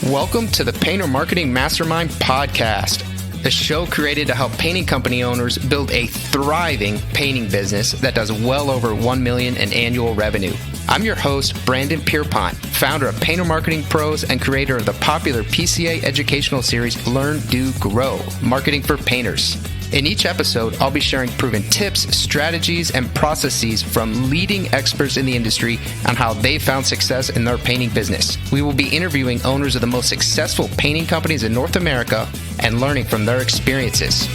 Welcome to the Painter Marketing Mastermind podcast, a show created to help painting company owners build a thriving painting business that does well over $1 million in annual revenue. I'm your host, Brandon Pierpont, founder of Painter Marketing Pros and creator of the popular PCA educational series Learn, Do, Grow, Marketing for Painters. In each episode, I'll be sharing proven tips, strategies, and processes from leading experts in the industry on how they found success in their painting business. We will be interviewing owners of the most successful painting companies in North America and learning from their experiences.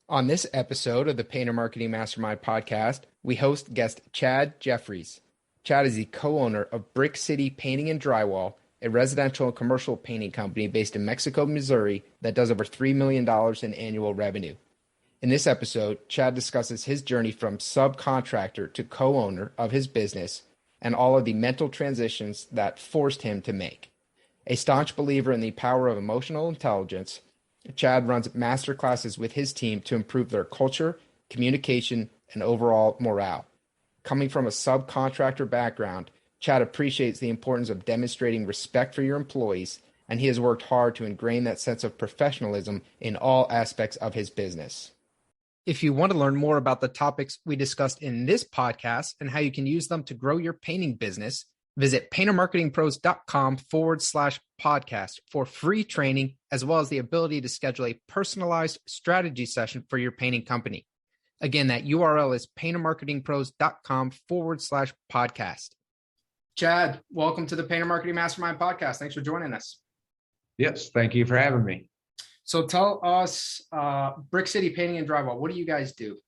On this episode of the Painter Marketing Mastermind podcast, we host guest Chad Jeffries. Chad is the co-owner of City Painting and Drywall, a residential and commercial painting company based in Mexico, Missouri that does over $3 million in annual revenue. In this episode, Chad discusses his journey from subcontractor to co-owner of his business and all of the mental transitions that forced him to make. A staunch believer in the power of emotional intelligence, Chad runs masterclasses with his team to improve their culture, communication, and overall morale. Coming from a subcontractor background, Chad appreciates the importance of demonstrating respect for your employees, and he has worked hard to ingrain that sense of professionalism in all aspects of his business. If you want to learn more about the topics we discussed in this podcast and how you can use them to grow your painting business, visit paintermarketingpros.com/podcast for free training, as well as the ability to schedule a personalized strategy session for your painting company. Again, that URL is paintermarketingpros.com/podcast. Chad, welcome to the Painter Marketing Mastermind podcast. Thanks for joining us. Yes, thank you for having me. So tell us, City Painting and Drywall, what do you guys do?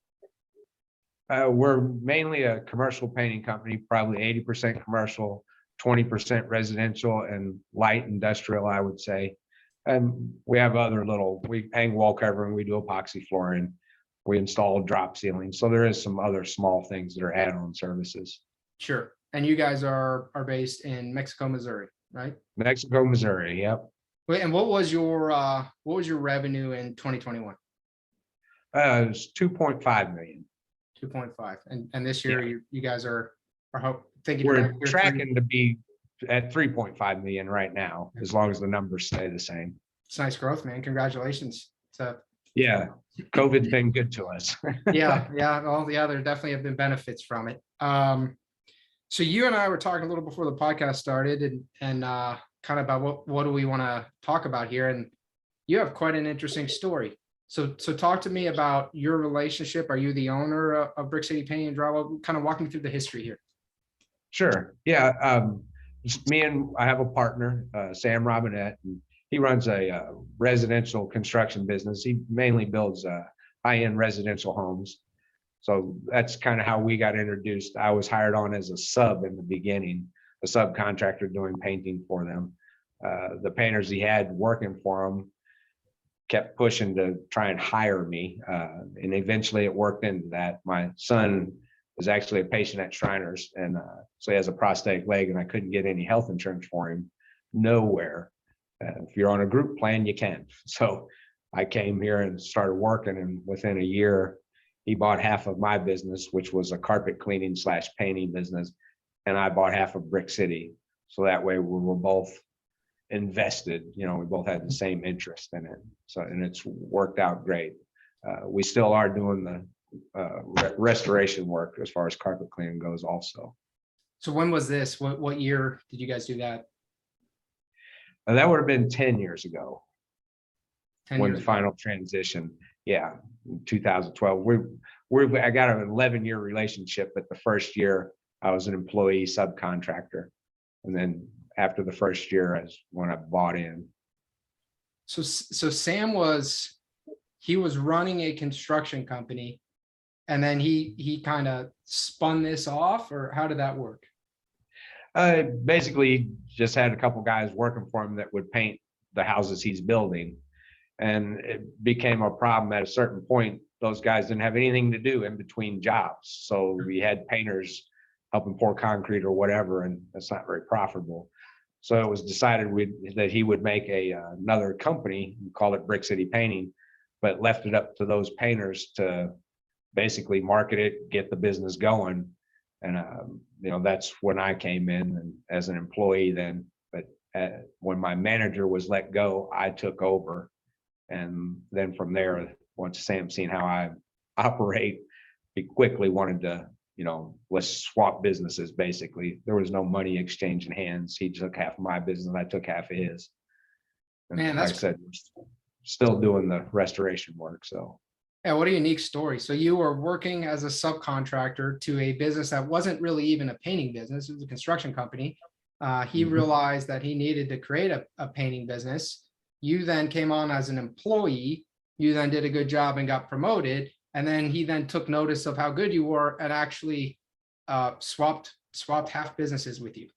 We're mainly a commercial painting company, probably 80% commercial, 20% residential, and light industrial, I would say. And we have we hang wall covering, we do epoxy flooring, we install drop ceilings. So there is some other small things that are add-on services. Sure. And you guys are based in Mexico, Missouri, right? Mexico, Missouri. Yep. Wait, and what was your revenue in 2021? It was 2.5 million. 2.5. And this year, yeah, you guys are thinking we're tracking to be at 3.5 million right now, as long as the numbers stay the same. It's nice growth, man. Congratulations. Yeah, COVID's been good to us. Yeah. Well, yeah, there definitely have been benefits from it. So you and I were talking a little before the podcast started and kind of about what do we want to talk about here. And you have quite an interesting story. So talk to me about your relationship. Are you the owner of City Painting and Drywall? Kind of walk me through the history here. Sure. Yeah. I have a partner, Sam Robinette, and he runs a residential construction business. He mainly builds high-end residential homes. So that's kind of how we got introduced. I was hired on as a sub in the beginning, a subcontractor doing painting for them. The painters he had working for him kept pushing to try and hire me. And eventually it worked into that. My son is actually a patient at Shriners. And so he has a prosthetic leg and I couldn't get any health insurance for him nowhere. If you're on a group plan, you can. So I came here and started working, and within a year, he bought half of my business, which was a carpet cleaning / painting business, and I bought half of Brick City. So that way we were both invested. We both had the same interest in it. So, and it's worked out great. We still are doing the restoration work as far as carpet cleaning goes also. So when was this? What year did you guys do that? That would have been 10 years ago. 10 when years the final transition. Yeah, in 2012. I got an 11-year relationship, but the first year I was an employee subcontractor, and then after the first year is when I bought in. So Sam was running a construction company, and then he kind of spun this off, or how did that work? Basically, just had a couple guys working for him that would paint the houses he's building. And it became a problem at a certain point. Those guys didn't have anything to do in between jobs. So we had painters helping pour concrete or whatever, and that's not very profitable. So it was decided that he would make another company, call it City Painting, but left it up to those painters to basically market it, get the business going. And, that's when I came in and as an employee then, but when my manager was let go, I took over. And then from there, once Sam seen how I operate, he quickly wanted to, let's swap businesses. Basically, there was no money exchanging hands. He took half of my business, I took half of his. And Man, like I said, we're still doing the restoration work. So yeah, what a unique story. So you were working as a subcontractor to a business that wasn't really even a painting business. It was a construction company. He realized that he needed to create a painting business. You then came on as an employee. You then did a good job and got promoted. And then he then took notice of how good you were and actually swapped half businesses with you.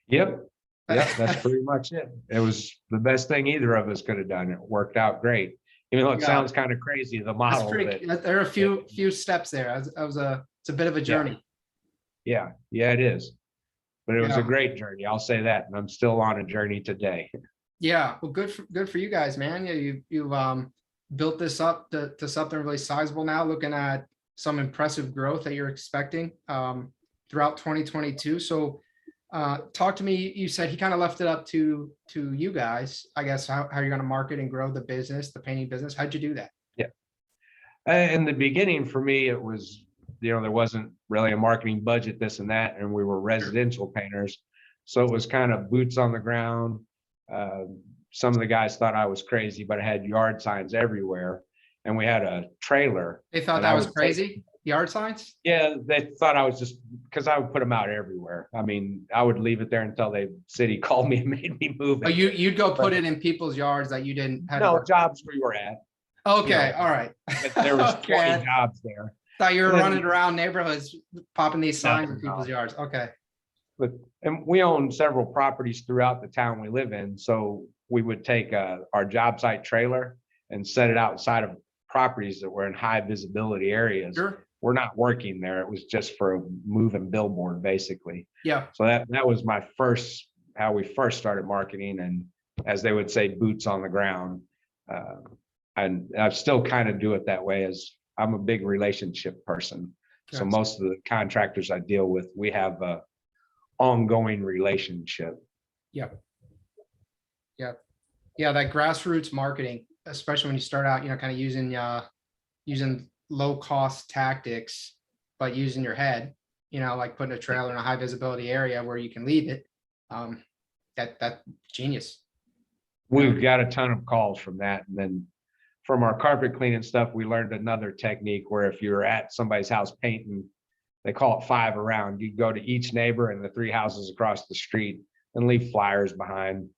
Yep. That's pretty much it. It was the best thing either of us could have done. It worked out great. Even though it sounds kind of crazy, the model. There are a few steps there. It's a bit of a journey. Yeah, it is. But it was a great journey. I'll say that. And I'm still on a journey today. Yeah. Well, good for you guys, man. Yeah, you've built this up to something really sizable now, looking at some impressive growth that you're expecting throughout 2022. So talk to me. You said he kind of left it up to you guys, I guess, how you're going to market and grow the business, the painting business. How'd you do that? Yeah. In the beginning, for me, it was, there wasn't really a marketing budget, this and that, and we were residential painters. So it was kind of boots on the ground. Some of the guys thought I was crazy, but I had yard signs everywhere. And we had a trailer. They thought that was crazy? Yard signs? Yeah, they thought I was just, because I would put them out everywhere. I mean, I would leave it there until the city called me and made me move it. Oh, you'd go put it in people's yards that you didn't have. No, jobs we were at. Okay, all right. There was 20 jobs there. Thought you were running around neighborhoods popping these signs in people's yards. Okay. And we own several properties throughout the town we live in. So we would take our job site trailer and set it outside of properties that were in high visibility areas. Sure. We're not working there. It was just for a moving billboard, basically. Yeah. So that was how we first started marketing, and as they would say, boots on the ground. And I still kind of do it that way, as I'm a big relationship person. Gotcha. So most of the contractors I deal with, we have a ongoing relationship. Yep. Yeah, that grassroots marketing, especially when you start out, kind of using low cost tactics, but using your head, like putting a trailer in a high visibility area where you can leave it. That genius. We've got a ton of calls from that. And then from our carpet cleaning stuff, we learned another technique where if you're at somebody's house painting, they call it 5 around. You go to each neighbor in the 3 houses across the street and leave flyers behind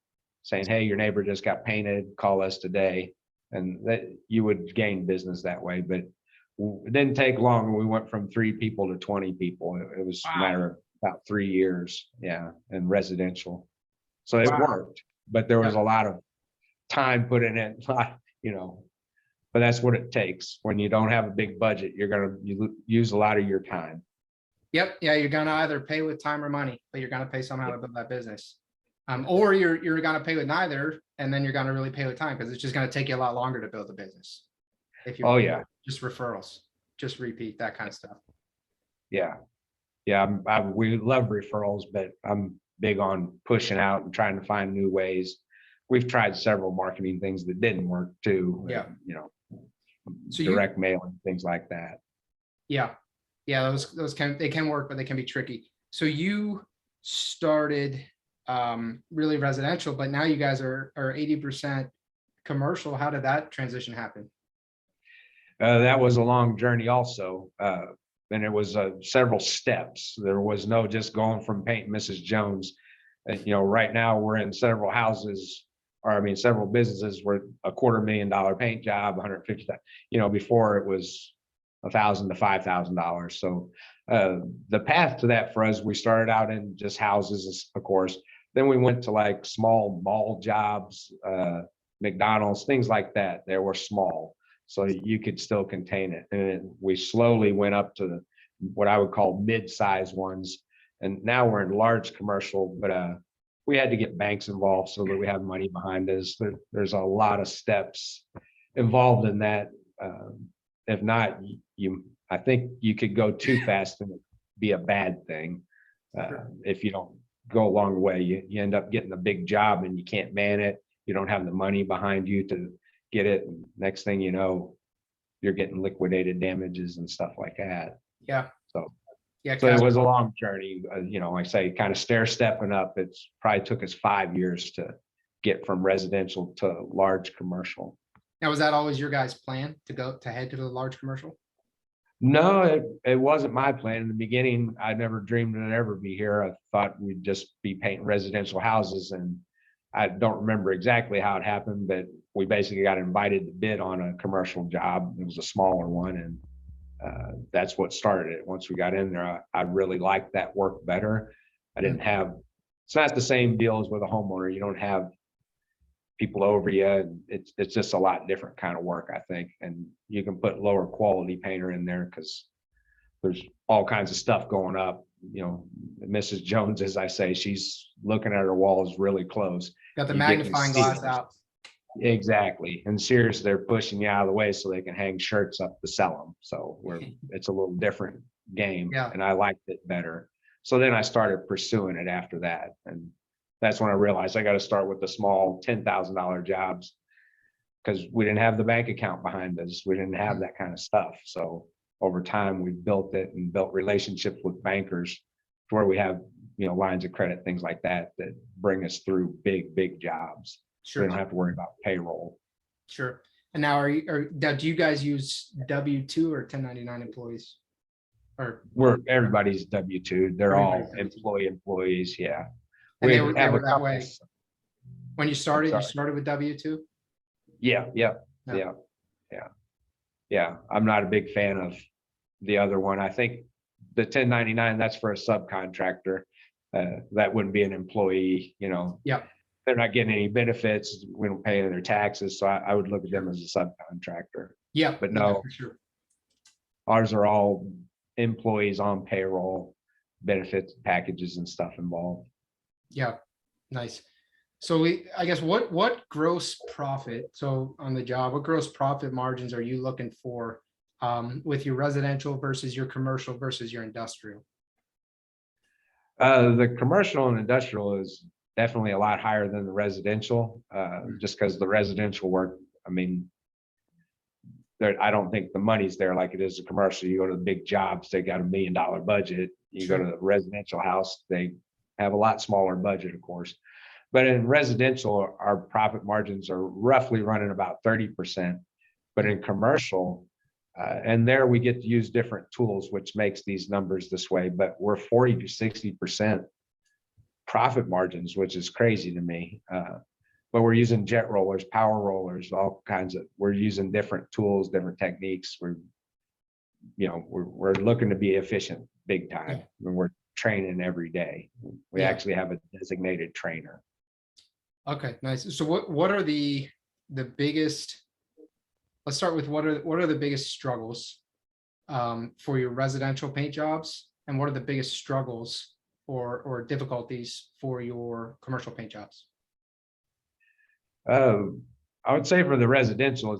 saying, hey, your neighbor just got painted, call us today. And that you would gain business that way. But it didn't take long. We went from 3 people to 20 people. It was a matter of about 3 years. Yeah. And residential. So it worked, but there was a lot of time put in it, but that's what it takes. When you don't have a big budget, you use a lot of your time. Yep. Yeah. You're going to either pay with time or money, but you're going to pay somehow to build that business. Or you're going to pay with neither, and then you're going to really pay with time, because it's just going to take you a lot longer to build a business. If you just referrals, just repeat, that kind of stuff. Yeah. We love referrals, but I'm big on pushing out and trying to find new ways. We've tried several marketing things that didn't work too. Yeah. So direct mailing, things like that. Yeah. Those can work, but they can be tricky. So you started really residential, but now you guys are 80% commercial. How did that transition happen? That was a long journey also. And it was several steps. There was no just going from painting Mrs. Jones. Right now we're in several several businesses where $250,000 paint job, 150. Before it was $1,000 to $5,000. So the path to that for us, we started out in just houses, of course. Then we went to like small mall jobs, McDonald's, things like that. They were small, so you could still contain it. And we slowly went up to what I would call mid-size ones. And now we're in large commercial, but we had to get banks involved so that we have money behind us. There's a lot of steps involved in that. If not, I think you could go too fast and be a bad thing. If you don't go along the way, you end up getting a big job and you can't man it. You don't have the money behind you to get it. And next thing you know, you're getting liquidated damages and stuff like that. Yeah. So yeah. So it was a long journey, like I say, kind of stair stepping up. It's probably took us 5 years to get from residential to large commercial. Now, was that always your guys' plan to head to the large commercial? No, it wasn't my plan. In the beginning, I never dreamed I'd ever be here. I thought we'd just be painting residential houses, and I don't remember exactly how it happened, but we basically got invited to bid on a commercial job. It was a smaller one, and that's what started it. Once we got in there, I really liked that work better. It's not the same deal as with a homeowner. You don't have people over you, and it's just a lot different kind of work, I think. And you can put lower quality painter in there because there's all kinds of stuff going up. Mrs. Jones, as I say, she's looking at her walls really close. Got the magnifying glass out. Exactly. And Sears, they're pushing you out of the way so they can hang shirts up to sell them. So it's a little different game. Yeah. And I liked it better. So then I started pursuing it after that. And that's when I realized I got to start with the small $10,000 jobs, because we didn't have the bank account behind us. We didn't have that kind of stuff. So over time, we built it and built relationships with bankers to where we have, lines of credit, things like that bring us through big jobs. Sure. We don't have to worry about payroll. Sure. And now do you guys use W-2 or 1099 employees? Or Everybody's W-2. They're all employees. Yeah. And they were that way. When you started with W-2? Yeah. I'm not a big fan of the other one. I think the 1099, that's for a subcontractor. That wouldn't be an employee, Yeah. They're not getting any benefits. We don't pay their taxes. So I would look at them as a subcontractor. Yeah. But no, for sure. Ours are all employees on payroll, benefits packages and stuff involved. Yeah. Nice. So I guess what gross profit, so on the job, what gross profit margins are you looking for with your residential versus your commercial versus your industrial? The commercial and industrial is definitely a lot higher than the residential, just because the residential work, I don't think the money's there like it is a commercial. You go to the big jobs, they got $1 million budget. You go to the residential house, they have a lot smaller budget, of course. But in residential, our profit margins are roughly running about 30%. But in commercial, and there we get to use different tools, which makes these numbers this way, but we're 40 to 60% profit margins, which is crazy to me. But we're using jet rollers, power rollers, we're using different tools, different techniques. We're looking to be efficient big time. And we're training every day. We actually have a designated trainer. Okay, nice. So what are the biggest, let's start with what are the biggest struggles for your residential paint jobs, and what are the biggest struggles or difficulties for your commercial paint jobs? I would say for the residential,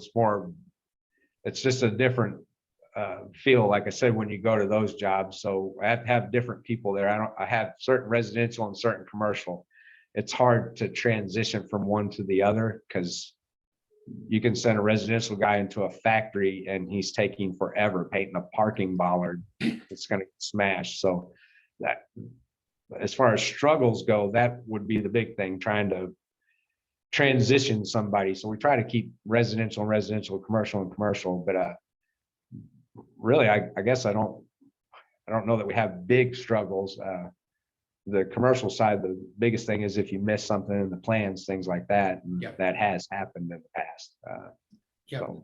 it's just a different feel. Like I said, when you go to those jobs, so I have to have different people there. I have certain residential and certain commercial. It's hard to transition from one to the other, because you can send a residential guy into a factory and he's taking forever painting a parking bollard. It's going to get smashed. So that, as far as struggles go, that would be the big thing, trying to transition somebody. So we try to keep residential, commercial and commercial, but really, I guess I don't know that we have big struggles. The commercial side, the biggest thing is if you miss something in the plans, things like that, and that has happened in the past. So,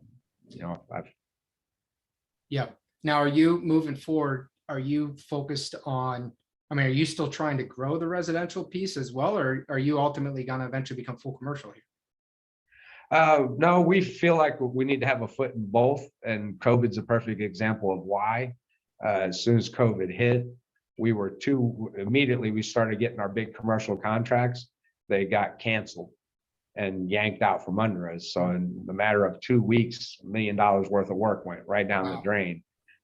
Now, are you moving forward? Are you focused on, are you still trying to grow the residential piece as well, or are you ultimately going to eventually become full commercial here? No, we feel like we need to have a foot in both, and COVID's a perfect example of why. As soon as COVID hit, immediately we started getting our big commercial contracts. They got canceled and yanked out from under us. So in the matter of 2 weeks, $1 million worth of work went right down the drain.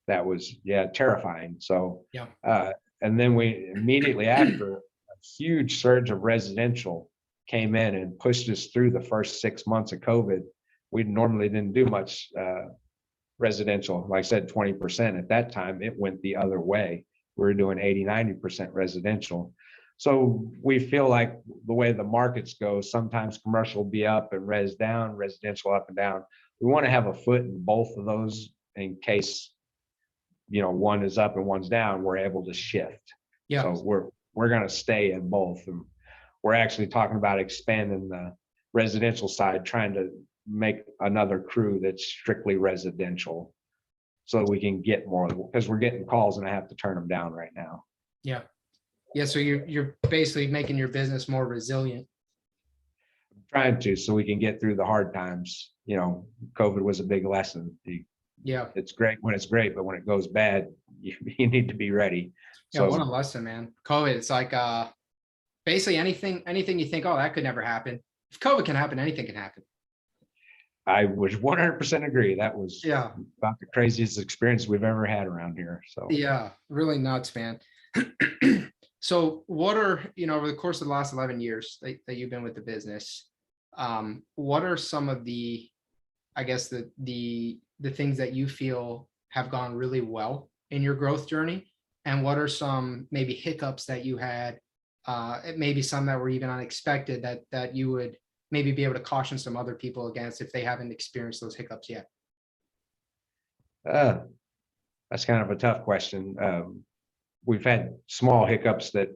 that was, terrifying. So, Yeah. and then we immediately after, a huge surge of residential came in and pushed us through the first 6 months of COVID. We normally didn't do much residential. Like I said, 20% at that time. It went the other way. We were doing 80-90% residential. So we feel like the way the markets go, sometimes commercial will be up and res down, residential up and down. We want to have a foot in both of those in case, one is up and one's down, we're able to shift. Yeah. So we're going to stay in both. And we're actually talking about expanding the residential side, trying to make another crew that's strictly residential so we can get more, because we're getting calls and I have to turn them down right now. Yeah. Yeah. So you're basically making your business more resilient. I'm trying to, so we can get through the hard times. COVID was a big lesson. Yeah. It's great when it's great, but when it goes bad, you need to be ready. Yeah. What a lesson, man. COVID, it's like basically anything you think, oh, that could never happen. If COVID can happen, anything can happen. I would 100% agree. That was about the craziest experience we've ever had around here. So yeah, really nuts, man. So what are, over the course of the last 11 years that you've been with the business, what are some of the, I guess, the things that you feel have gone really well in your growth journey? And what are some maybe hiccups that you had, maybe some that were even unexpected that you would maybe be able to caution some other people against if they haven't experienced those hiccups yet? That's kind of a tough question. We've had small hiccups that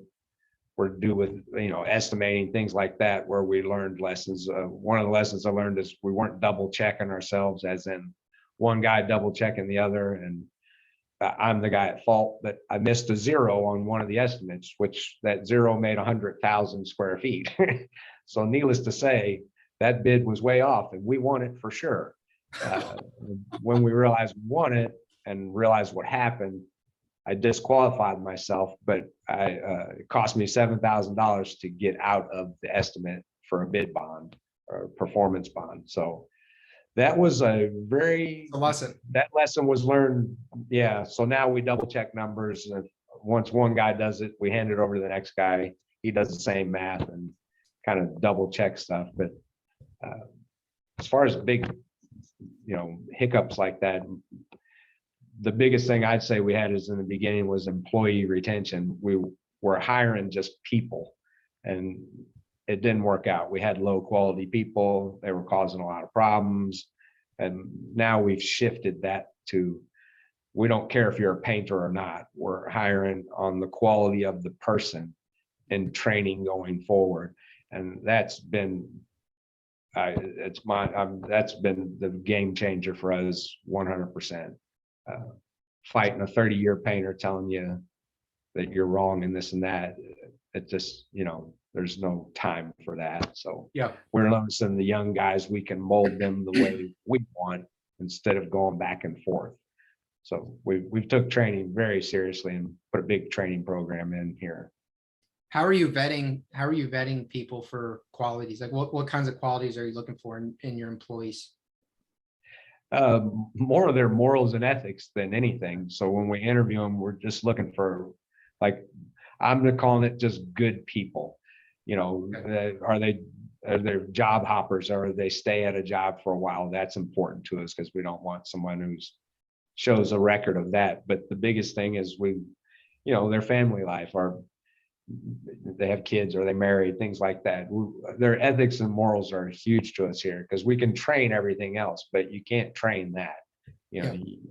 were due with, estimating, things like that, where we learned lessons. One of the lessons I learned is we weren't double checking ourselves, as in one guy double checking the other. And I'm the guy at fault, but I missed a zero on one of the estimates, which that zero made 100,000 square feet. So needless to say, that bid was way off and we won it for sure. When we realized we won it and realized what happened, I disqualified myself, but it cost me $7,000 to get out of the estimate for a bid bond or performance bond. So that was a lesson. That lesson was learned. Yeah. So now we double check numbers. And once one guy does it, we hand it over to the next guy. He does the same math and kind of double check stuff. But as far as big, hiccups like that, the biggest thing I'd say we had is in the beginning was employee retention. We were hiring just people and it didn't work out. We had low quality people. They were causing a lot of problems. And now we've shifted that to, we don't care if you're a painter or not. We're hiring on the quality of the person and training going forward. And that's been, that's been the game changer for us 100%. Fighting a 30-year painter telling you that you're wrong and this and that, it just, there's no time for that. So yeah, we're noticing the young guys, we can mold them the way we want instead of going back and forth. So we've took training very seriously and put a big training program in here. How are you vetting people for qualities? Like what kinds of qualities are you looking for in your employees? More of their morals and ethics than anything. So when we interview them, we're just looking for, like, I'm calling it just good people. Are they job hoppers, or they stay at a job for a while? That's important to us because we don't want someone who shows a record of that. But the biggest thing is their family life, or they have kids, or they married, things like that. Their ethics and morals are huge to us here because we can train everything else, but you can't train that.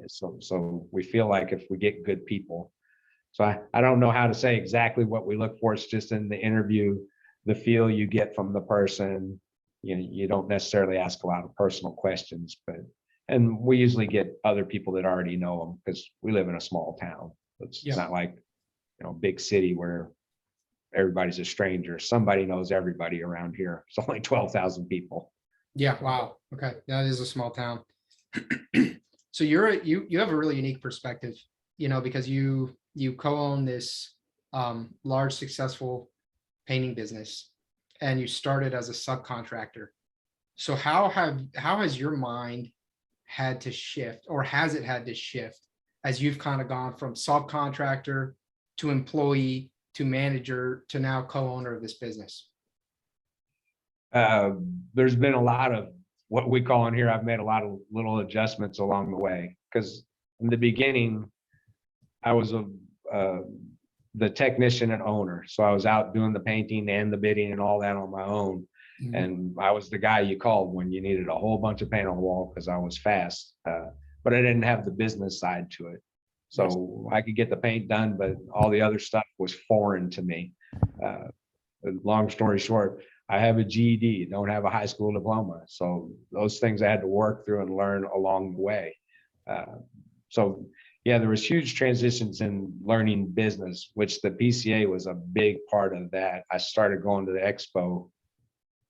So we feel like if we get good people. So I don't know how to say exactly what we look for. It's just in the interview, the feel you get from the person. You don't necessarily ask a lot of personal questions, and we usually get other people that already know them because we live in a small town. It's not like, big city where everybody's a stranger. Somebody knows everybody around here. It's only 12,000 people. Yeah. Wow. Okay. That is a small town. So you have a really unique perspective, because you co-own this large successful painting business and you started as a subcontractor. So how has your mind had to shift, or has it had to shift as you've kind of gone from subcontractor to employee to manager to now co-owner of this business? There's been a lot of what we call in here. I've made a lot of little adjustments along the way, because in the beginning, I was the technician and owner. So I was out doing the painting and the bidding and all that on my own. Mm-hmm. And I was the guy you called when you needed a whole bunch of paint on the wall, because I was fast, but I didn't have the business side to it. So I could get the paint done, but all the other stuff was foreign to me. Long story short, I have a GED, don't have a high school diploma. So those things I had to work through and learn along the way. So yeah, there was huge transitions in learning business, which the PCA was a big part of that. I started going to the expo.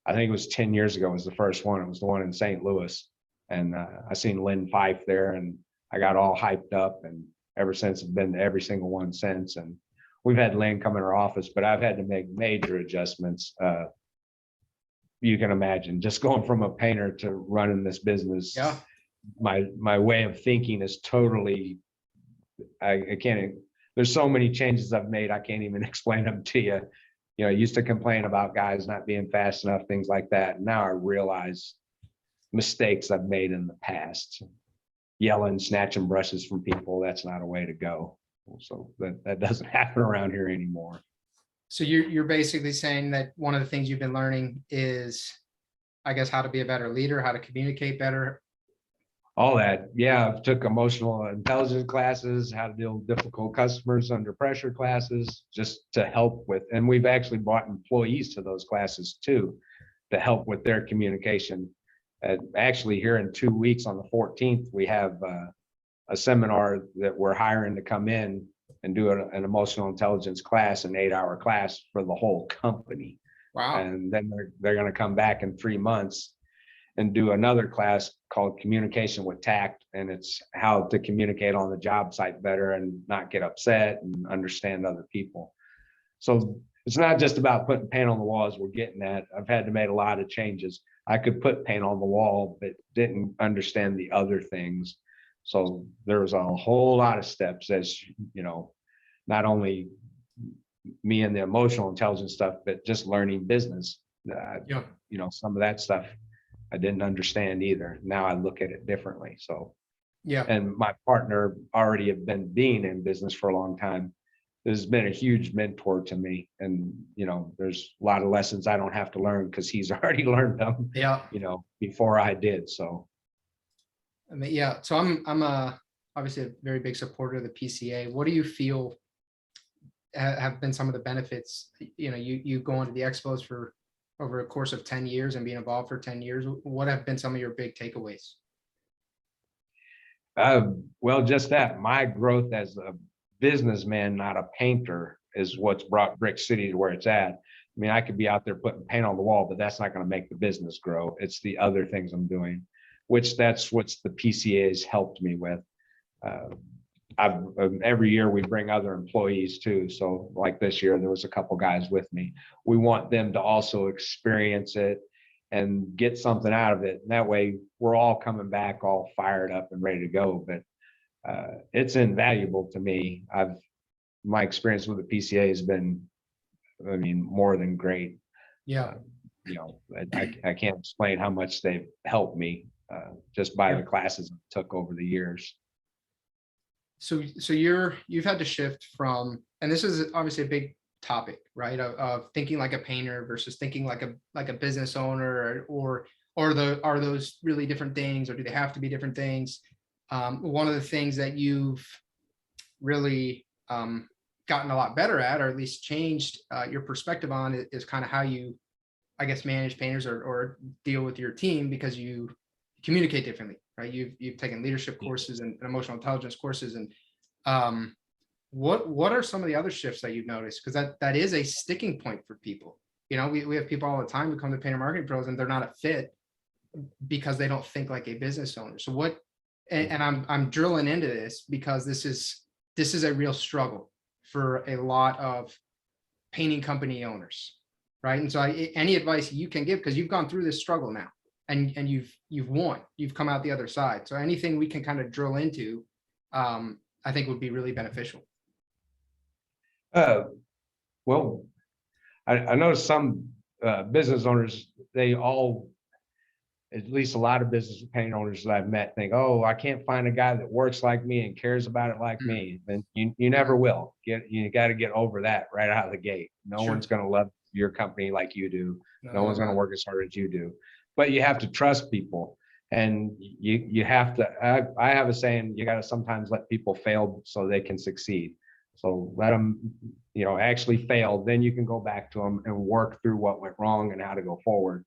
I think it was 10 years ago was the first one. It was the one in St. Louis. And I seen Lynn Fife there, and I got all hyped up, and ever since I've been to every single one since. And we've had Lynn come in our office, but I've had to make major adjustments. You can imagine just going from a painter to running this business. Yeah. My way of thinking is totally, I can't, there's so many changes I've made, I can't even explain them to you. You know, I used to complain about guys not being fast enough, things like that. And now I realize mistakes I've made in the past. Yelling, snatching brushes from people, that's not a way to go. So that doesn't happen around here anymore. So you're basically saying that one of the things you've been learning is, I guess, how to be a better leader, how to communicate better. All that. Yeah, I've took emotional intelligence classes, how to deal with difficult customers under pressure classes, just to help with, and we've actually brought employees to those classes too, to help with their communication. Actually, here in 2 weeks on the 14th, we have a seminar that we're hiring to come in and do an emotional intelligence class, an 8-hour class for the whole company. Wow. And then they're going to come back in 3 months and do another class called Communication with Tact. And it's how to communicate on the job site better and not get upset and understand other people. So it's not just about putting paint on the wall, as we're getting at. I've had to make a lot of changes. I could put paint on the wall, but didn't understand the other things. So there was a whole lot of steps, as you know, not only me and the emotional intelligence stuff, but just learning business. You know, some of that stuff I didn't understand either. Now I look at it differently. So yeah. And my partner already have been being in business for a long time. This has been a huge mentor to me. And, you know, there's a lot of lessons I don't have to learn because he's already learned them, yeah, you know, before I did. So, I mean, yeah. So I'm obviously a very big supporter of the PCA. What do you feel have been some of the benefits? You know, you going to the expos for over a course of 10 years and being involved for 10 years. What have been some of your big takeaways? Well, just that my growth as a businessman, not a painter, is what's brought Brick City to where it's at. I mean, I could be out there putting paint on the wall, but that's not going to make the business grow. It's the other things I'm doing, which that's what the PCA has helped me with. Every year we bring other employees too. So like this year, there was a couple guys with me. We want them to also experience it and get something out of it. And that way we're all coming back all fired up and ready to go. But it's invaluable to me. My experience with the PCA has been, I mean, more than great. Yeah. You know, I can't explain how much they've helped me just by the classes I took over the years. So you've had to shift from, and this is obviously a big topic, right? Of thinking like a painter versus thinking like a business owner, or are those really different things, or do they have to be different things? One of the things that you've really gotten a lot better at, or at least changed your perspective on, is kind of how you, I guess, manage painters or deal with your team, because you communicate differently, right? You've taken leadership courses and emotional intelligence courses, and what are some of the other shifts that you've noticed? Because that is a sticking point for people. You know, we have people all the time who come to Painter Marketing Pros and they're not a fit because they don't think like a business owner. So what? And I'm drilling into this because this is a real struggle for a lot of painting company owners, right? And so any advice you can give, because you've gone through this struggle now, and you've won, you've come out the other side. So anything we can kind of drill into I think would be really beneficial. Well, I know some business owners, they all, at least a lot of business paint owners that I've met, think, oh, I can't find a guy that works like me and cares about it like me. Then you never will. You got to get over that right out of the gate. No one's going to love your company like you do. No one's going to work as hard as you do. But you have to trust people, and you have to. I have a saying: you got to sometimes let people fail so they can succeed. So let them, actually fail. Then you can go back to them and work through what went wrong and how to go forward.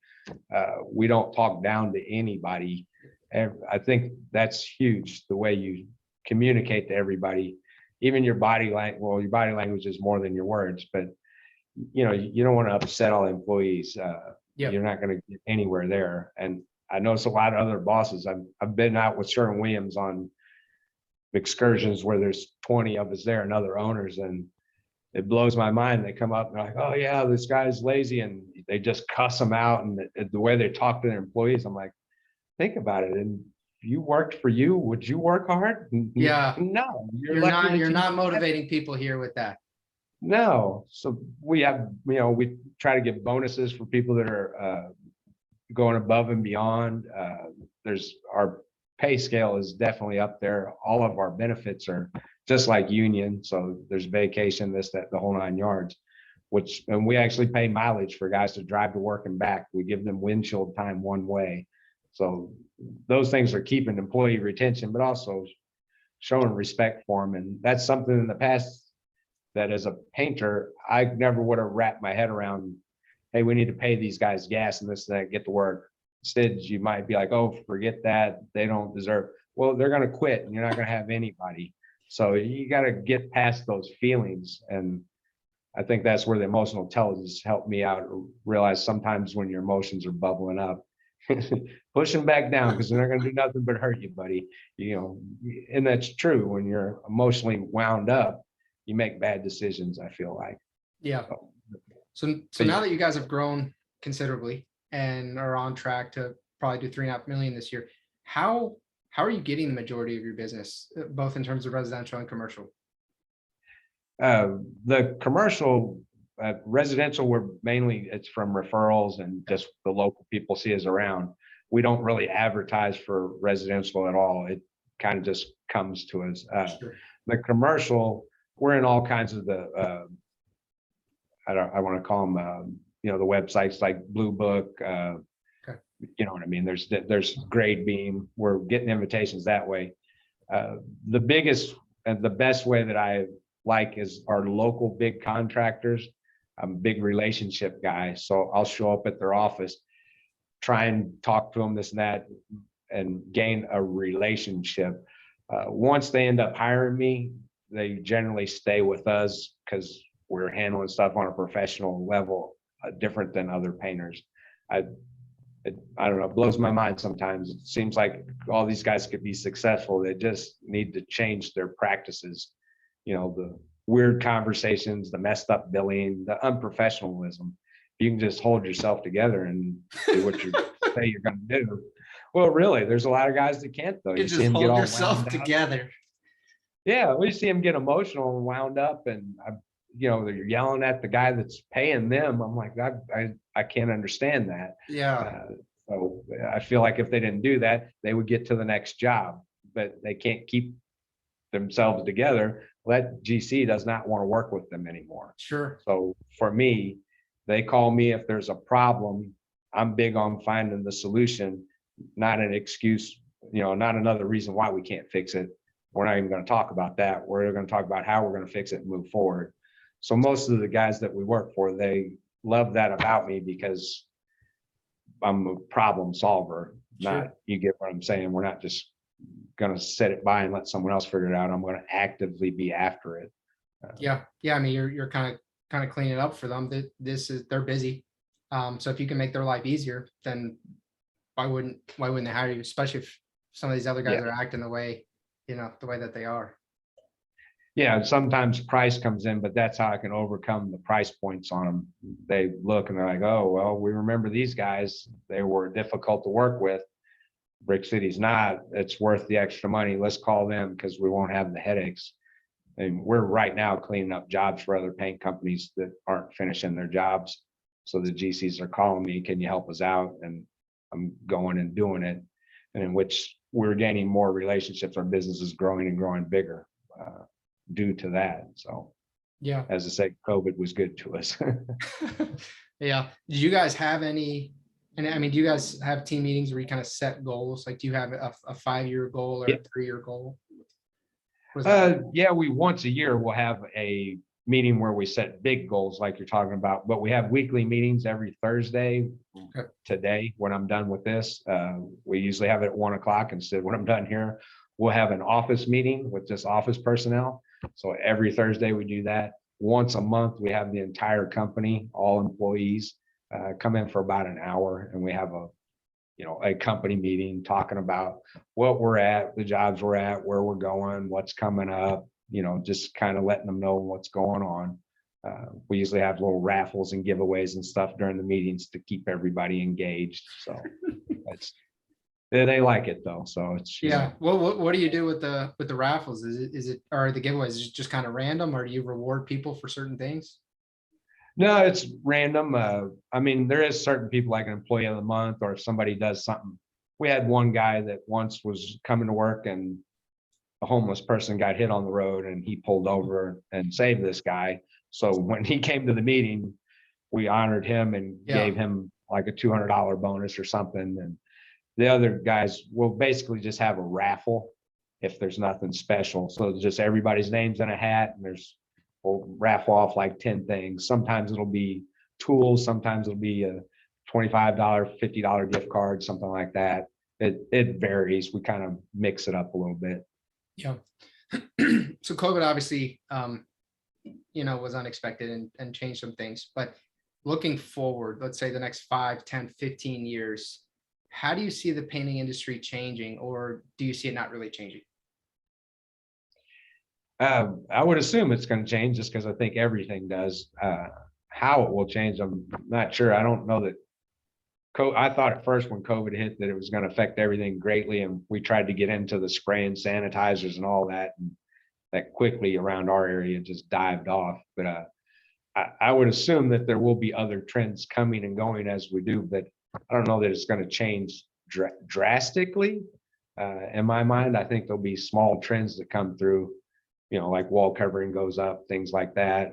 We don't talk down to anybody. And I think that's huge, the way you communicate to everybody, even your body language. Well, your body language is more than your words, but you don't want to upset all employees. You're not going to get anywhere there. And I notice a lot of other bosses. I've been out with Sherwin-Williams on excursions where there's 20 of us there and other owners, and it blows my mind. They come up and they're like, oh yeah, this guy's lazy, and they just cuss them out. And the way they talk to their employees, I'm like, think about it. And if you worked for you, would you work hard? Yeah. No, you're not motivating people here with that. No. So we have, we try to give bonuses for people that are going above and beyond. Our pay scale is definitely up there. All of our benefits are just like union. So there's vacation, this, that, the whole 9 yards, and we actually pay mileage for guys to drive to work and back. We give them windshield time one way. So those things are keeping employee retention, but also showing respect for them. And that's something in the past that as a painter, I never would have wrapped my head around. Hey, we need to pay these guys gas and this and that, get to work. Instead, you might be like, oh, forget that. They don't deserve. Well, they're going to quit and you're not going to have anybody. So you got to get past those feelings. And I think that's where the emotional intelligence helped me out, realize sometimes when your emotions are bubbling up, push them back down, because they're not going to do nothing but hurt you, buddy. And that's true. When you're emotionally wound up, you make bad decisions, I feel like. Yeah. So now that you guys have grown considerably and are on track to probably do 3.5 million this year, how are you getting the majority of your business, both in terms of residential and commercial? The commercial, residential, it's from referrals and just the local people see us around. We don't really advertise for residential at all. It kind of just comes to us. Sure. The commercial, we're in all kinds of the, I want to call them, the websites like Blue Book, okay. You know what I mean? There's Grade Beam. We're getting invitations that way. The biggest and the best way that I like is our local big contractors. I'm a big relationship guy, so I'll show up at their office, try and talk to them, this and that, and gain a relationship. Once they end up hiring me, they generally stay with us because we're handling stuff on a professional level, different than other painters. I don't know, it blows my mind sometimes. It seems like all these guys could be successful. They just need to change their practices. The weird conversations, the messed up billing, the unprofessionalism. You can just hold yourself together and do what you say you're going to do. Well, really, there's a lot of guys that can't, though. You just hold yourself together. Yeah, we see them get emotional and wound up, and they're yelling at the guy that's paying them. I'm like, I can't understand that. Yeah. So I feel like if they didn't do that, they would get to the next job, but they can't keep themselves together. Well, that GC does not want to work with them anymore. Sure. So for me, they call me if there's a problem. I'm big on finding the solution, not an excuse, not another reason why we can't fix it. We're not even going to talk about that. We're going to talk about how we're going to fix it and move forward. So most of the guys that we work for, they love that about me because I'm a problem solver. Sure. You get what I'm saying? We're not just going to set it by and let someone else figure it out. I'm going to actively be after it. Yeah. I mean, you're kind of cleaning it up for them. They're busy. So if you can make their life easier, then why wouldn't they hire you? Especially if some of these other guys are acting the way that they are. Yeah, sometimes price comes in, but that's how I can overcome the price points on them. They look and they're like, oh, well, we remember these guys. They were difficult to work with. Brick City's not, it's worth the extra money. Let's call them because we won't have the headaches. And we're right now cleaning up jobs for other paint companies that aren't finishing their jobs. So the GCs are calling me, can you help us out? And I'm going and doing it. And in which we're gaining more relationships. Our business is growing and growing bigger due to that. So yeah, as I say, COVID was good to us. yeah. Do you guys have any? And I mean, do you guys have team meetings where you kind of set goals? Like, do you have a 5-year goal or Yeah. a 3-year goal? Yeah, we once a year we'll have a meeting where we set big goals like you're talking about, but we have weekly meetings every Thursday. Okay. Today, when I'm done with this, we usually have it at 1:00. Instead, when I'm done here, we'll have an office meeting with just office personnel. So every Thursday we do that. Once a month, we have the entire company, all employees, come in for about an hour, and we have a company meeting talking about what we're at, the jobs we're at, where we're going, what's coming up, just kind of letting them know what's going on. We usually have little raffles and giveaways and stuff during the meetings to keep everybody engaged. So they like it though. So it's yeah. Well, what do you do with the raffles? Is it or the giveaways? Is it just kind of random, or do you reward people for certain things? No, it's random. I mean, there is certain people like an employee of the month, or if somebody does something. We had one guy that once was coming to work and a homeless person got hit on the road and he pulled over and saved this guy. So when he came to the meeting, we honored him and gave him like a $200 bonus or something. And the other guys will basically just have a raffle if there's nothing special. So just everybody's names in a hat, and we'll raffle off like 10 things. Sometimes it'll be tools, sometimes it'll be a $25, $50 gift card, something like that. It varies. We kind of mix it up a little bit. Yeah. So COVID obviously, was unexpected and changed some things, but looking forward, let's say the next 5, 10, 15 years, how do you see the painting industry changing, or do you see it not really changing? I would assume it's going to change just because I think everything does. How it will change, I'm not sure. I don't know that. I thought at first when COVID hit that it was going to affect everything greatly, and we tried to get into the spray and sanitizers and all that, and that quickly around our area just dived off. But I would assume that there will be other trends coming and going as we do, but I don't know that it's going to change drastically. In my mind, I think there'll be small trends that come through, like wall covering goes up, things like that.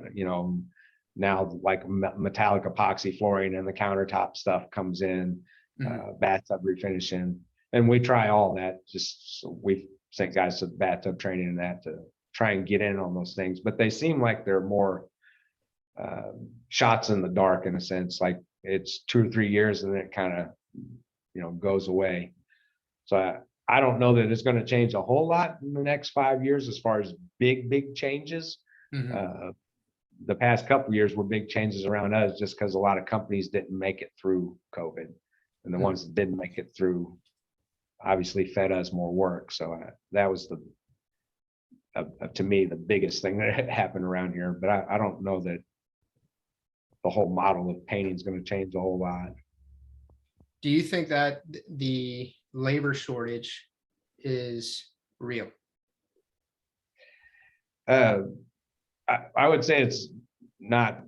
Now like metallic epoxy flooring and the countertop stuff comes in, bathtub refinishing, and we try all that. Just so we sent guys to bathtub training and that to try and get in on those things, but they seem like they're more shots in the dark in a sense, like it's 2 or 3 years and then it kind of goes away. So I don't know that it's going to change a whole lot in the next 5 years as far as big changes. The past couple of years were big changes around us just because a lot of companies didn't make it through COVID, and the ones that didn't make it through obviously fed us more work. So that was to me the biggest thing that happened around here. But I don't know that the whole model of painting is going to change a whole lot. Do you think that the labor shortage is real? I would say it's not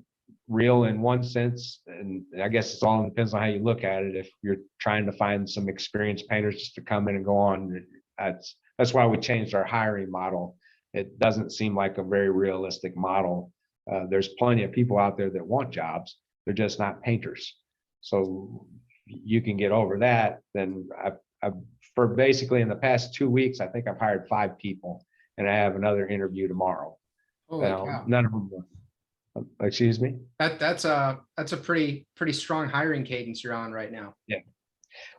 real in one sense, and I guess it all depends on how you look at it. If you're trying to find some experienced painters just to come in and go on, that's why we changed our hiring model. It doesn't seem like a very realistic model. There's plenty of people out there that want jobs, they're just not painters. So you can get over that. Then for basically in the past 2 weeks, I think I've hired 5 people, and I have another interview tomorrow. None of them. Excuse me. That's a pretty strong hiring cadence you're on right now. Yeah.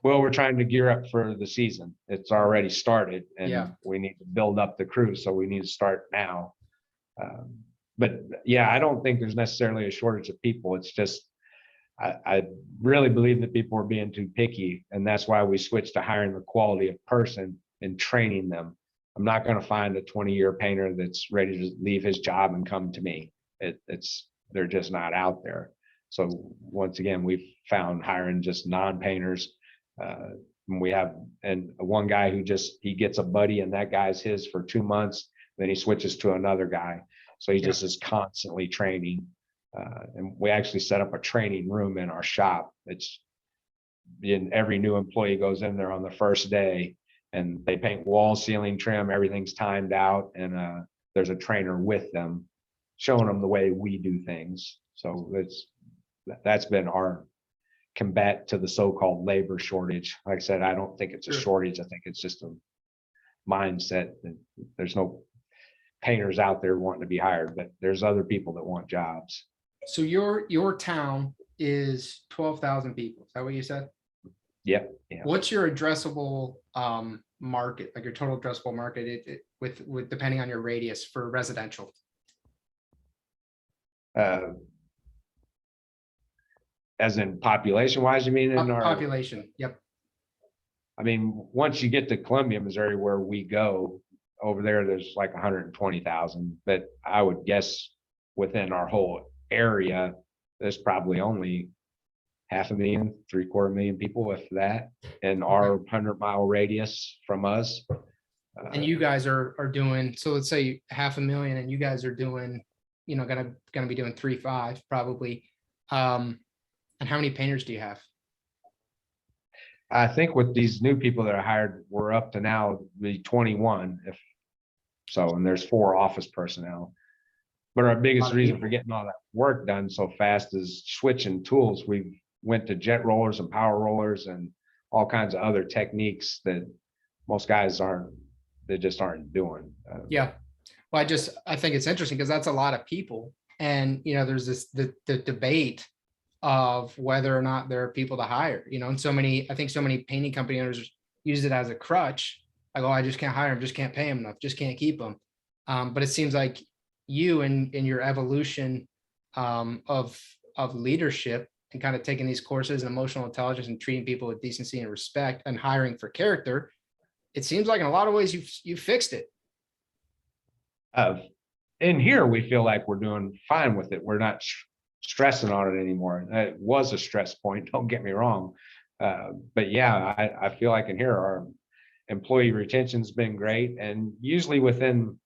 Well, we're trying to gear up for the season. It's already started, and we need to build up the crew, so we need to start now. But yeah, I don't think there's necessarily a shortage of people. It's just I really believe that people are being too picky, and that's why we switched to hiring the quality of person and training them. I'm not going to find a 20-year painter that's ready to leave his job and come to me. They're just not out there. So once again, we've found hiring just non-painters, And we have, and one guy who he gets a buddy and that guy's his for 2 months, then he switches to another guy. So he just is constantly training. And we actually set up a training room in our shop. Every new employee goes in there on the first day and they paint wall, ceiling, trim, everything's timed out. And there's a trainer with them showing them the way we do things. So that's been our combat to the so-called labor shortage. Like I said, I don't think it's a shortage. I think it's just a mindset that there's no painters out there wanting to be hired, but there's other people that want jobs. So your town is 12,000 people. Is that what you said? Yep. Yeah. What's your addressable market, like your total addressable market, with depending on your radius for residential? As in population wise, you mean in our population? Yep. I mean, once you get to Columbia, Missouri, where we go over there's like 120,000, but I would guess within our whole area, there's probably only 500,000, 750,000 people, if that, in our 100-mile radius from us. And you guys are doing, so let's say 500,000, and you guys are doing, gonna be doing 3.5 probably. And how many painters do you have? I think with these new people that are hired, we're up to now the 21, if so, and there's 4 office personnel. But our biggest reason for getting all that work done so fast is switching tools. We went to jet rollers and power rollers and all kinds of other techniques that most guys just aren't doing. Yeah. Well, I think it's interesting because that's a lot of people. And, there's the debate of whether or not there are people to hire, and I think so many painting company owners use it as a crutch. Like, oh, I just can't hire them, just can't pay them enough, just can't keep them. But it seems like you in your evolution of leadership and kind of taking these courses in emotional intelligence and treating people with decency and respect and hiring for character, it seems like in a lot of ways you fixed it. In here, we feel like we're doing fine with it. We're not stressing on it anymore. It was a stress point, don't get me wrong. But yeah, I feel like in here, our employee retention's been great. And usually within,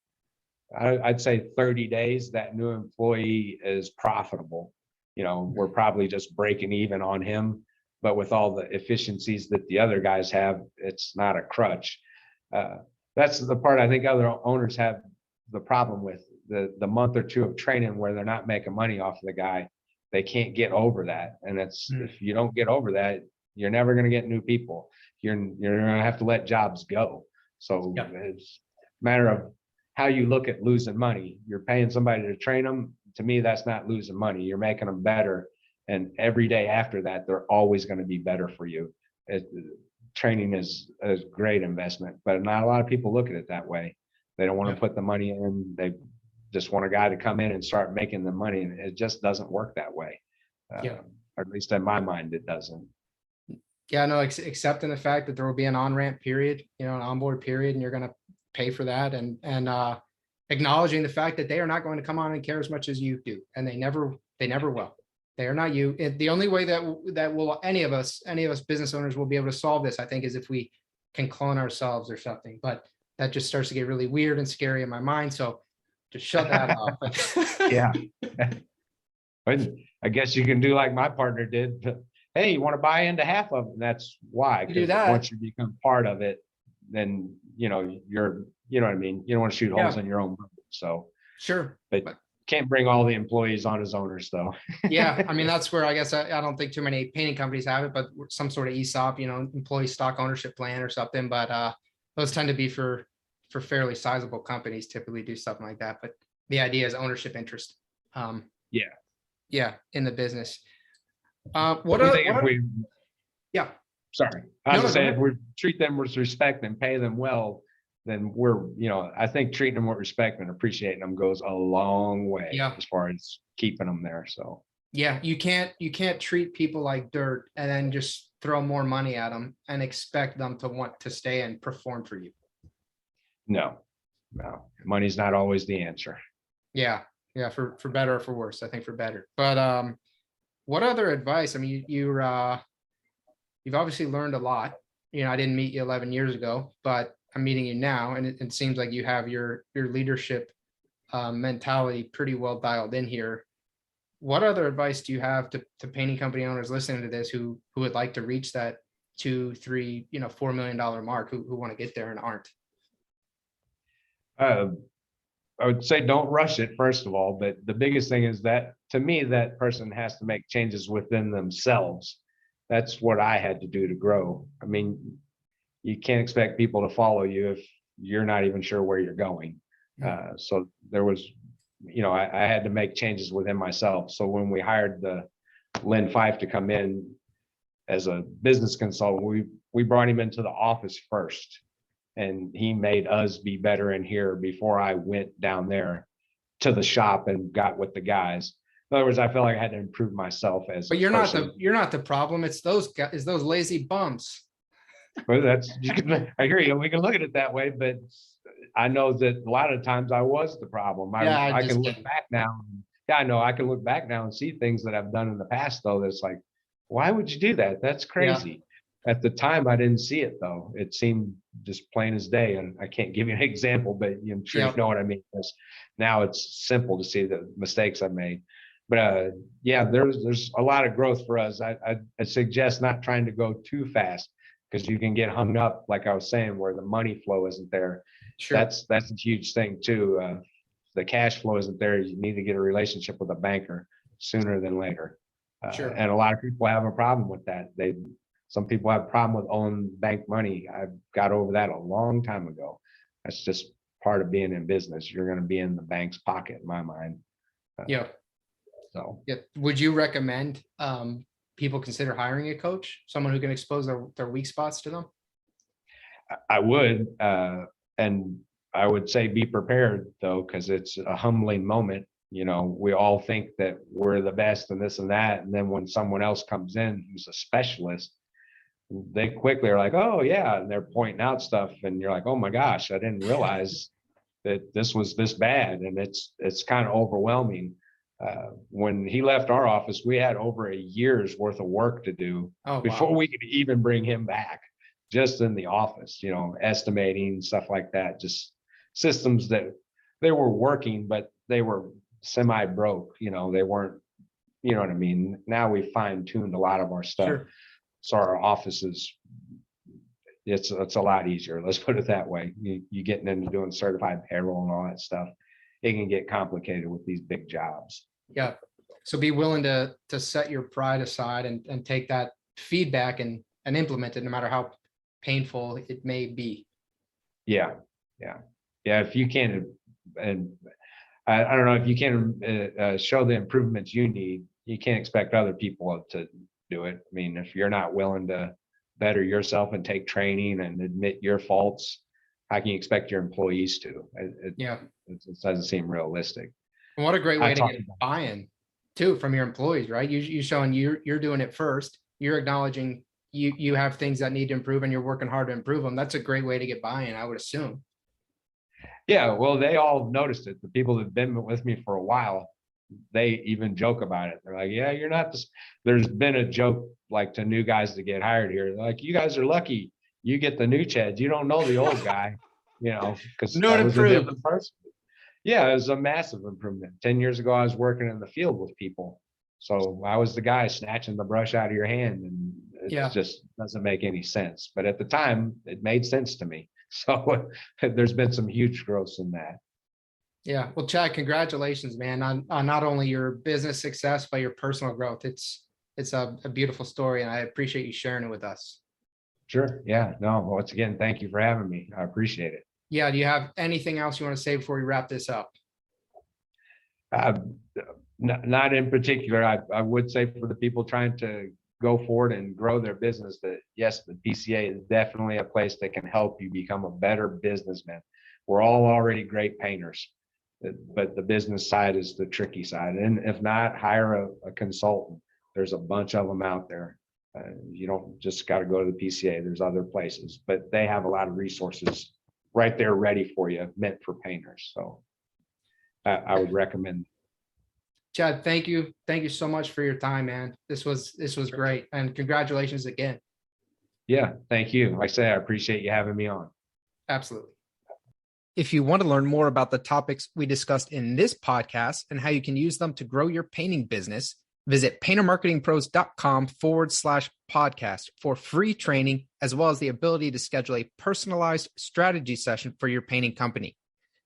I'd say 30 days, that new employee is profitable. We're probably just breaking even on him, but with all the efficiencies that the other guys have, it's not a crutch. That's the part I think other owners have the problem with. The month or two of training where they're not making money off of the guy, they can't get over that. And if you don't get over that, you're never going to get new people. You're going to have to let jobs go. So it's a matter of how you look at losing money. You're paying somebody to train them. To me, that's not losing money. You're making them better. And every day after that, they're always going to be better for you. Training is a great investment, but not a lot of people look at it that way. They don't want to put the money in. They just want a guy to come in and start making the money. And it just doesn't work that way. Or at least in my mind, it doesn't. Yeah, no, accepting the fact that there will be an on-ramp period, an onboard period, and you're going to pay for that, and acknowledging the fact that they are not going to come on and care as much as you do. And they never will. They are not you. The only way that will any of us business owners will be able to solve this, I think, is if we can clone ourselves or something. But that just starts to get really weird and scary in my mind. So just shut that off. Yeah. I guess you can do like my partner did. Hey, you want to buy into half of it? That's why. Because once you become part of it, then you're what I mean. You don't want to shoot holes in your own boat. So sure, but can't bring all the employees on as owners though. Yeah, I mean that's where I guess I don't think too many painting companies have it, but some sort of ESOP, employee stock ownership plan or something. But those tend to be for fairly sizable companies. Typically do something like that. But the idea is ownership interest. Yeah, in the business. Yeah. Sorry. I was saying, if we treat them with respect and pay them well, then I think treating them with respect and appreciating them goes a long way as far as keeping them there. So yeah, you can't treat people like dirt and then just throw more money at them and expect them to want to stay and perform for you. No, money's not always the answer. Yeah. For better or for worse, I think for better. But what other advice? I mean, you've obviously learned a lot. I didn't meet you 11 years ago, but I'm meeting you now, and it seems like you have your leadership mentality pretty well dialed in here. What other advice do you have to painting company owners listening to this who would like to reach that 2, 3, $4 million mark, who want to get there and aren't? Uh, I would say don't rush it, first of all, but the biggest thing is that, to me, that person has to make changes within themselves. That's what I had to do to grow. I mean, you can't expect people to follow you if you're not even sure where you're going. So there was, I had to make changes within myself. So when we hired the Lynn Fife to come in as a business consultant, we brought him into the office first, and he made us be better in here before I went down there to the shop and got with the guys. In other words, I felt like I had to improve myself as a But person. you're not the problem. It's those guys, it's those lazy bums. But I hear you. We can look at it that way, but I know that a lot of times I was the problem. Yeah, I just can look kidding. back now. Yeah, I know I can look back now and see things that I've done in the past, though. That's like, why would you do that? That's Yeah, crazy. At the time, I didn't see it, though. It seemed just plain as day. And I can't give you an example, but I'm sure yeah, you know what I mean. Because now it's simple to see the mistakes I've made. But yeah, there's a lot of growth for us. I suggest not trying to go too fast, because you can get hung up, like I was saying, where the money flow isn't there. sure, That's a huge thing too. The cash flow isn't there. You need to get a relationship with a banker sooner than later. sure. And a lot of people have a problem with that. Some people have a problem with owning bank money. I've got over that a long time ago. That's just part of being in business. You're going to be in the bank's pocket, in my mind. Yeah, So yeah. Would you recommend people consider hiring a coach, someone who can expose their weak spots to them? I would, and I would say be prepared, though, because it's a humbling moment. We all think that we're the best and this and that, and then when someone else comes in who's a specialist, they quickly are like, "Oh yeah," and they're pointing out stuff, and you're like, "Oh my gosh, I didn't realize that this was this bad," and it's kind of overwhelming. When he left our office, we had over a year's worth of work to do Oh, before wow. we could even bring him back, just in the office, estimating, stuff like that, just systems that they were working, but they were semi broke, they weren't, you know what I mean? Now we fine tuned a lot of our stuff. Sure. So our offices, it's a lot easier. Let's put it that way. You getting into doing certified payroll and all that stuff, it can get complicated with these big jobs. Yeah. So be willing to set your pride aside and take that feedback and implement it, no matter how painful it may be. Yeah. If you can, and I don't know, if you can show the improvements you need, you can't expect other people to do it. I mean, if you're not willing to better yourself and take training and admit your faults, how can you expect your employees to? Yeah. It doesn't seem realistic. And what a great I way to talk get buy-in too from your employees, right? You showing you're doing it first. You're acknowledging you have things that need to improve and you're working hard to improve them. That's a great way to get buy-in, I would assume. Yeah, well, they all noticed it. The people that've been with me for a while, they even joke about it. They're like, "Yeah, you're not this." There's been a joke like to new guys that get hired here. They're like, "You guys are lucky. You get the new Chads. You don't know the old guy," because No I to was a prove. different person. Yeah, it was a massive improvement. 10 years ago, I was working in the field with people. So I was the guy snatching the brush out of your hand, and it Yeah. just doesn't make any sense. But at the time, it made sense to me. So there's been some huge growth in that. Yeah. Well, Chad, congratulations, man, on not only your business success, but your personal growth. It's a beautiful story, and I appreciate you sharing it with us. Sure. Yeah. No, once again, thank you for having me. I appreciate it. Yeah. Do you have anything else you want to say before we wrap this up? Uh, not in particular. I would say for the people trying to go forward and grow their business, that yes, the PCA is definitely a place that can help you become a better businessman. We're all already great painters, but the business side is the tricky side. And if not, hire a consultant. There's a bunch of them out there. You don't just got to go to the PCA. There's other places, but they have a lot of resources right there ready for you, meant for painters. So I would recommend. Chad, thank you. Thank you so much for your time, man. This was great. And congratulations again. Yeah, thank you. Like I say, I appreciate you having me on. Absolutely. If you want to learn more about the topics we discussed in this podcast and how you can use them to grow your painting business, visit paintermarketingpros.com/podcast for free training, as well as the ability to schedule a personalized strategy session for your painting company.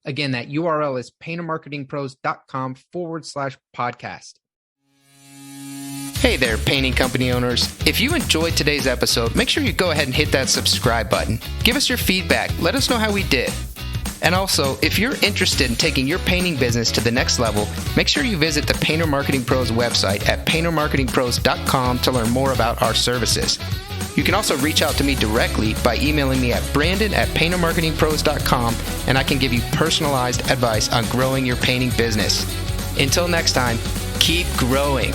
Again, that URL is paintermarketingpros.com/podcast. Hey there, painting company owners. If you enjoyed today's episode, make sure you go ahead and hit that subscribe button. Give us your feedback. Let us know how we did. And also, if you're interested in taking your painting business to the next level, make sure you visit the Painter Marketing Pros website at paintermarketingpros.com to learn more about our services. You can also reach out to me directly by emailing me at brandon@paintermarketingpros.com, and I can give you personalized advice on growing your painting business. Until next time, keep growing.